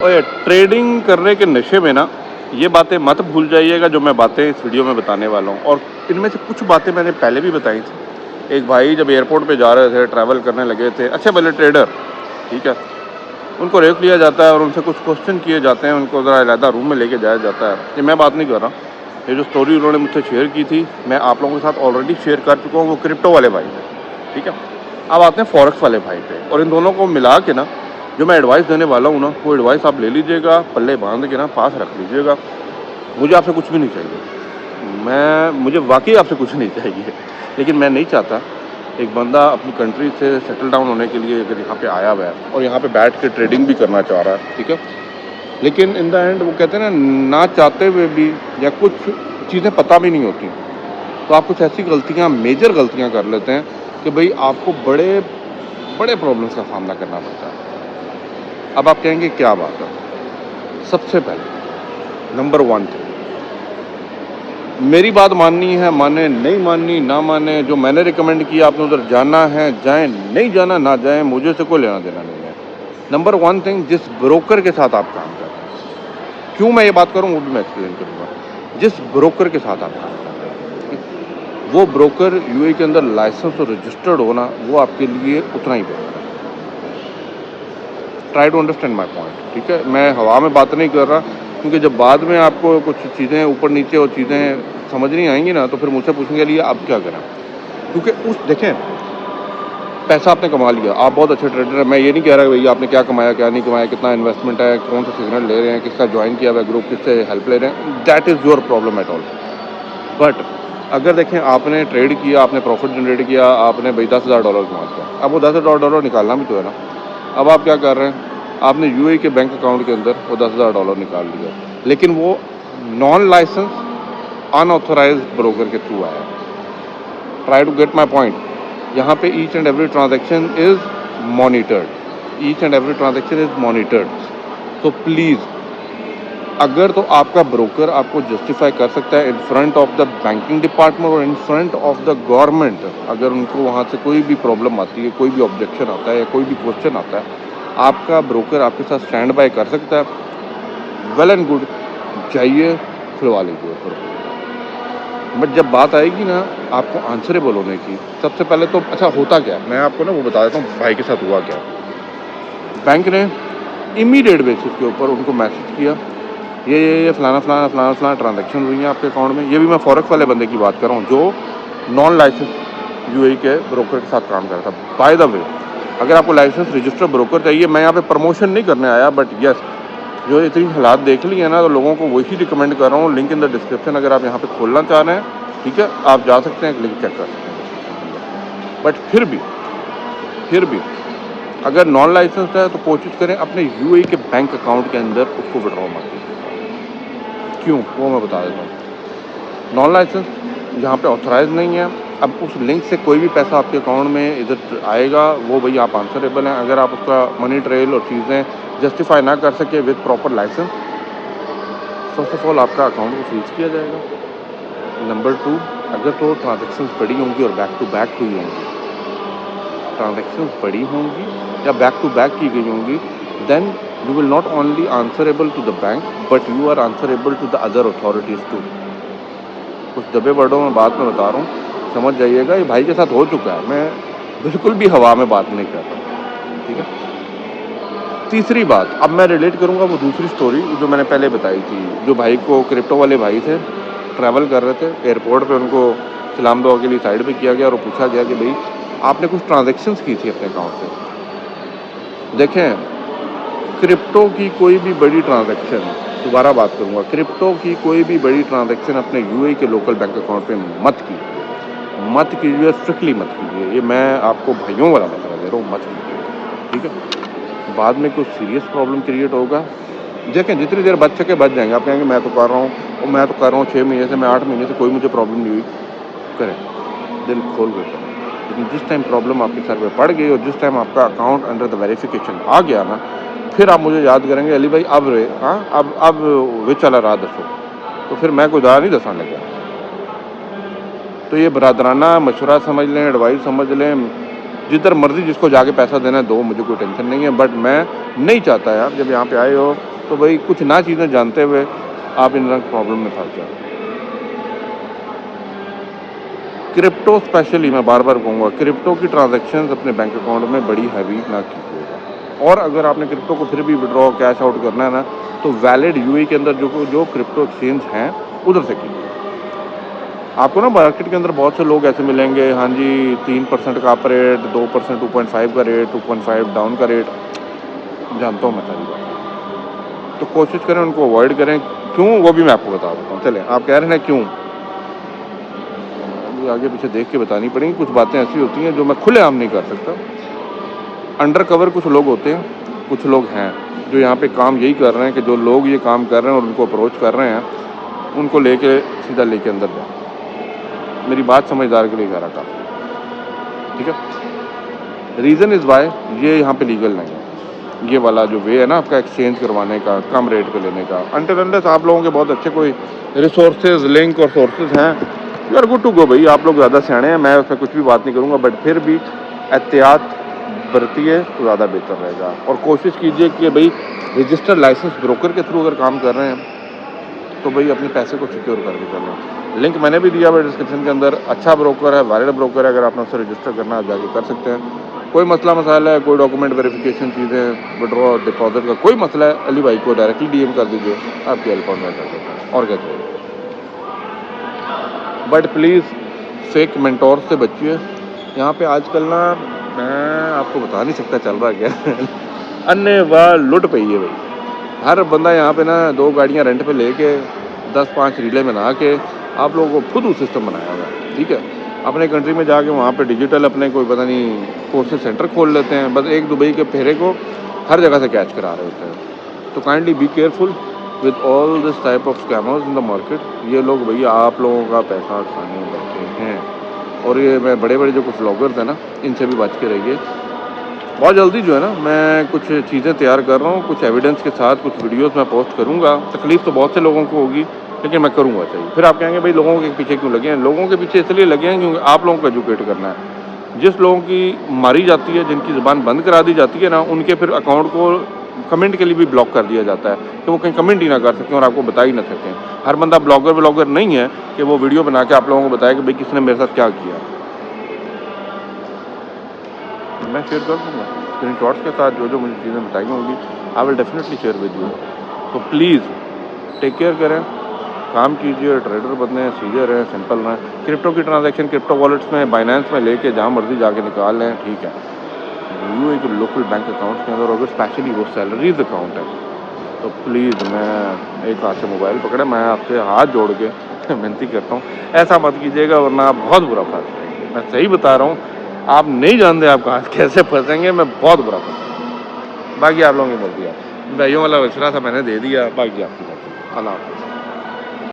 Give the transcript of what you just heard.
और ट्रेडिंग करने के नशे में ना ये बातें मत भूल जाइएगा जो मैं बातें इस वीडियो में बताने वाला हूँ। और इनमें से कुछ बातें मैंने पहले भी बताई थी। एक भाई जब एयरपोर्ट पे जा रहे थे, ट्रैवल करने लगे थे, अच्छे भले ट्रेडर, ठीक है, उनको रोक लिया जाता है और उनसे कुछ क्वेश्चन किए जाते हैं, उनको ज़रा अलहदा रूम में लेके जाया जाता है। ये मैं बात नहीं कर रहा, ये जो स्टोरी उन्होंने मुझसे शेयर की थी मैं आप लोगों के साथ ऑलरेडी शेयर कर चुका हूँ। वो क्रिप्टो वाले भाई थे, ठीक है। अब आते हैं फॉरेक्स वाले भाई पे, और इन दोनों को मिला के ना जो मैं एडवाइस देने वाला हूँ ना, वो एडवाइस आप ले लीजिएगा, पल्ले बांध के ना पास रख लीजिएगा। मुझे आपसे कुछ भी नहीं चाहिए, मुझे वाकई आपसे कुछ नहीं चाहिए, लेकिन मैं नहीं चाहता एक बंदा अपनी कंट्री से सेटल डाउन होने के लिए अगर यहाँ पे आया हुआ है और यहाँ पे बैठ के ट्रेडिंग भी करना चाह रहा है, ठीक है, लेकिन इन द एंड वो कहते हैं ना चाहते हुए भी या कुछ चीज़ें पता भी नहीं होती, तो आप कुछ ऐसी गलतियाँ, मेजर गलतियाँ कर लेते हैं कि भाई आपको बड़े बड़े प्रॉब्लम्स का सामना करना पड़ता है। अब आप कहेंगे क्या बात है? सबसे पहले नंबर 1 थे, मेरी बात माननी है माने, नहीं माननी ना माने, जो मैंने रिकमेंड किया आपने उधर जाना है जाएं, नहीं जाना ना जाएं, मुझे से कोई लेना देना नहीं है। नंबर 1 थिंग, जिस ब्रोकर के साथ आप काम कर रहे हैं, क्यों मैं ये बात करूँ वो भी मैं एक्सप्लेन करूँगा। जिस ब्रोकर के साथ आप काम कर रहे हैं वो ब्रोकर यूएई के अंदर लाइसेंस और रजिस्टर्ड होना वो आपके लिए उतना ही बेहतर है। Try to understand my point, ठीक है। मैं हवा में बात नहीं कर रहा, क्योंकि जब बाद में आपको कुछ चीज़ें ऊपर नीचे और चीज़ें समझ नहीं आएंगी ना, तो फिर मुझसे पूछेंगे लिए अब क्या करें, क्योंकि उस देखें पैसा आपने कमा लिया, आप बहुत अच्छे ट्रेडर हैं, मैं ये नहीं कह रहा कि भैया आपने क्या कमाया क्या नहीं कमाया, कितना इन्वेस्टमेंट है, कौन सा सिग्नल ले रहे हैं, किसका ज्वाइन किया हुआ ग्रुप, किससे हेल्प ले रहे हैं, that is your problem at all. But अगर देखें आपने ट्रेड किया, आपने प्रॉफिट जनरेट किया, आपने भाई $10,000 कमा दिया, अब वो $10,000 निकालना भी तो है ना। अब आप क्या कर रहे हैं, आपने यूएई के बैंक अकाउंट के अंदर वो $10,000 निकाल लिया, लेकिन वो नॉन लाइसेंस अनऑथोराइज्ड ब्रोकर के थ्रू आया। Try to get my point. यहाँ पे each and every transaction is monitored, each and every transaction is monitored. तो प्लीज़, अगर तो आपका ब्रोकर आपको जस्टिफाई कर सकता है in front of the banking department और in front of the government, अगर उनको वहाँ से कोई भी प्रॉब्लम आती है, कोई भी ऑब्जेक्शन आता है या कोई भी क्वेश्चन आता है, आपका ब्रोकर आपके साथ स्टैंड बाय कर सकता है, वेल एंड गुड, जाइए खुलवा लीजिए फिर। बट जब बात आएगी ना आपको आंसरेबल होने की, सबसे पहले तो अच्छा होता क्या है मैं आपको ना वो बता देता हूँ भाई के साथ हुआ क्या। बैंक ने इमीडिएट बेसिस के ऊपर उनको मैसेज किया, ये फलाना ट्रांजैक्शन हुई है आपके अकाउंट में। ये भी मैं फॉरेक्स वाले बंदे की बात कर रहा हूँ जो नॉन लाइसेंस यूएई के ब्रोकर के साथ काम कर रहा था। बाय द वे, अगर आपको लाइसेंस रजिस्टर्ड ब्रोकर चाहिए, मैं यहाँ पे प्रमोशन नहीं करने आया, बट यस, जो इतनी हालात देख ली है ना, तो लोगों को वही रिकमेंड कर रहा हूँ। लिंक इन द डिस्क्रिप्शन, अगर आप यहाँ पे खोलना चाह रहे हैं, ठीक है, आप जा सकते हैं, एक लिंक चेक कर सकते हैं। बट फिर भी अगर नॉन लाइसेंस है तो कोशिश करें अपने यूएई के बैंक अकाउंट के अंदर उसको विड्रॉ मत कीजिए। क्यों, वो मैं बता देता हूँ। नॉन लाइसेंस यहाँ पे ऑथराइज नहीं है। अब उस लिंक से कोई भी पैसा आपके अकाउंट में इधर आएगा, वो भाई आप आंसरेबल हैं। अगर आप उसका मनी ट्रेल और चीज़ें जस्टिफाई ना कर सके with proper licence, first of all आपका अकाउंट को फ्रीज किया जाएगा। नंबर 2, अगर तो ट्रांजेक्शन्स बड़ी होंगी और बैक टू बैक हुई होंगी, ट्रांजेक्शन्स बड़ी होंगी या बैक टू बैक की गई होंगी, then you will not only answerable to the bank but you are answerable to the other authorities too. कुछ दबे वर्डों में बात मैं बता रहा हूँ, समझ जाइएगा। ये भाई के साथ हो चुका है, मैं बिल्कुल भी हवा में बात नहीं कर रहा, ठीक है। तीसरी बात, अब मैं रिलेट करूँगा वो दूसरी स्टोरी जो मैंने पहले बताई थी। जो भाई को, क्रिप्टो वाले भाई थे, ट्रैवल कर रहे थे, एयरपोर्ट पे उनको सलाम दुआ के लिए साइड पे किया गया और पूछा गया कि भाई आपने कुछ ट्रांजैक्शंस की थी अपने अकाउंट से। देखें, क्रिप्टो की कोई भी बड़ी ट्रांजैक्शन, दोबारा बात करूँगा, क्रिप्टो की कोई भी बड़ी ट्रांजैक्शन अपने यूएई के लोकल बैंक अकाउंट पे मत कीजिए, स्ट्रिक्टली मत कीजिए। ये मैं आपको भाइयों वाला मसला दे रहा हूँ, मत कीजिए, ठीक है। बाद में कुछ सीरियस प्रॉब्लम क्रिएट होगा। देखें, जितनी देर बच सके बच जाएंगे। आप कहेंगे मैं तो कर रहा हूँ, और मैं तो कर रहा हूँ 6 महीने से, मैं 8 महीने से, कोई मुझे प्रॉब्लम नहीं हुई, करें, दिल खोल कर करें। लेकिन जिस टाइम प्रॉब्लम आपके सर पे पड़ गई और जिस टाइम आपका अकाउंट अंडर द वेरिफिकेशन आ गया ना, फिर आप मुझे याद करेंगे, अली भाई अब रे, हाँ अब वे चला रहा दसो, तो फिर मैं कोई दावा नहीं दसा लगा। तो ये बरादराना मशवरा समझ लें, एडवाइस समझ लें, जिधर मर्जी जिसको जाके पैसा देना है दो, मुझे कोई टेंशन नहीं है। बट मैं नहीं चाहता यार, जब यहाँ पे आए हो तो भाई कुछ ना चीज़ें जानते हुए आप इन प्रॉब्लम में फंस जाओ। क्रिप्टो स्पेशली मैं बार बार कहूँगा, क्रिप्टो की ट्रांजैक्शंस अपने बैंक अकाउंट में बड़ी हैवी ना कीजिएगा। और अगर आपने क्रिप्टो को फिर भी विड्रॉ कैश आउट करना है ना, तो वैलिड यूएई के अंदर जो क्रिप्टो एक्सचेंज हैं उधर से कीजिए। आपको ना मार्केट के अंदर बहुत से लोग ऐसे मिलेंगे, हाँ जी 3% का अप रेट, 2% 2.5 का रेट, 2.5 डाउन का रेट, जानता हूँ मैं सारी बात। तो कोशिश करें उनको अवॉइड करें। क्यों, वो भी मैं आपको बता देता हूँ। चलें, आप कह रहे हैं ना क्यों, अभी आगे पीछे देख के बतानी पड़ेंगी। कुछ बातें ऐसी होती हैं जो मैं खुलेआम नहीं कर सकता। अंडर कवर कुछ लोग होते हैं, कुछ लोग हैं जो यहाँ पे काम यही कर रहे हैं कि जो लोग ये काम कर रहे हैं और उनको अप्रोच कर रहे हैं, उनको लेके सीधा लेके अंदर जाओ। मेरी बात समझदार के लिए कह रहा था, ठीक है। रीज़न इज़ वाई ये यहाँ पे लीगल नहीं है। ये वाला जो वे है ना आपका एक्सचेंज करवाने का, कम रेट पे लेने का, अनटिल अनलेस आप लोगों के बहुत अच्छे कोई रिसोर्सेज लिंक और सोर्सेज हैं, you are good to go भाई। आप लोग ज़्यादा सियाणे हैं, मैं उसमें कुछ भी बात नहीं करूँगा, बट फिर भी एहतियात बरतिए तो ज़्यादा बेहतर रहेगा। और कोशिश कीजिए कि भाई रजिस्टर्ड लाइसेंस ब्रोकर के थ्रू अगर काम कर रहे हैं तो भाई अपने पैसे को सिक्योर करके कर लो। लिंक मैंने भी दिया हुआ डिस्क्रिप्शन के अंदर, अच्छा ब्रोकर है, वैलिड ब्रोकर है। अगर आपने उससे रजिस्टर करना है आप जाके कर सकते हैं। कोई मसला मसाला है, कोई डॉक्यूमेंट वेरिफिकेशन चीज़ें, विड्रॉ डिपॉजिट का कोई मसला है, अली भाई को डायरेक्टली डीएम कर दीजिए, आपकी हेल्प मैं कर देता हूँ। और क्या चाहिए। बट प्लीज़ फेक मेंटोर से बचिए। यहाँ पे आजकल ना, मैं आपको बता नहीं सकता चल रहा क्या अन्य वाह लुट पई है भाई। हर बंदा यहाँ पे ना 2 गाड़ियाँ रेंट पे लेके 10-5 रीलें बना के आप लोगों को खुद वो सिस्टम बनाया हुआ है, ठीक है। अपने कंट्री में जाके वहाँ पे डिजिटल अपने कोई पता नहीं कोर्सेज सेंटर खोल लेते हैं, बस एक दुबई के फेरे को हर जगह से कैच करा रहे होते हैं। तो kindly be careful with all this type of scammers in the market. ये लोग भैया आप लोगों का पैसा खाने बैठे हैं। और ये मैं बड़े बड़े जो कुछ व्लॉगर्स हैं ना, इनसे भी बच के रहिए। बहुत जल्दी जो है ना मैं कुछ चीज़ें तैयार कर रहा हूँ, कुछ एविडेंस के साथ कुछ वीडियोस मैं पोस्ट करूँगा। तकलीफ़ तो बहुत से लोगों को होगी, लेकिन मैं करूँगा चाहिए। फिर आप कहेंगे भाई लोगों के पीछे क्यों लगे हैं? लोगों के पीछे इसलिए लगे हैं क्योंकि आप लोगों को एजुकेट करना है। जिस लोगों की मारी जाती है, जिनकी ज़ुबान बंद करा दी जाती है ना, उनके फिर अकाउंट को कमेंट के लिए भी ब्लॉक कर दिया जाता है कि वो कहीं कमेंट ही ना कर सकें और आपको बता ही ना सकें। हर बंदा ब्लॉगर नहीं है कि वो वीडियो बना के आप लोगों को बताए कि भाई किसने मेरे साथ क्या किया। मैं शेयर कर दूँगा स्क्रीनशॉट्स के साथ जो मुझे चीज़ें बताई होंगी, I will definitely share with you. तो प्लीज़ टेक केयर करें, काम कीजिए, ट्रेडर बने, सीधे रहें, सिंपल रहें। क्रिप्टो की ट्रांजैक्शन क्रिप्टो वॉलेट्स में, बाइनेंस में लेके जहाँ मर्जी जाके निकाल लें, ठीक है। यूएई के लोकल बैंक अकाउंट के अंदर अगर स्पेशली वो सैलरीज अकाउंट है तो प्लीज़ मैं एक हाथ से मोबाइल पकड़े, मैं आपसे हाथ जोड़ के विनती करता हूँ, ऐसा मत कीजिएगा वरना आप बहुत बुरा फंस जाएंगे। मैं सही बता रहा हूँ, आप नहीं जानते आप कहाँ कैसे फंसेंगे, मैं बहुत बुरा फंसूँगा। बाकी आप लोगों की मर्जी है। भाइयों वाला विशरा था मैंने दे दिया, बाकी आपकी मर्जी। अल्लाह हाफ़िज़।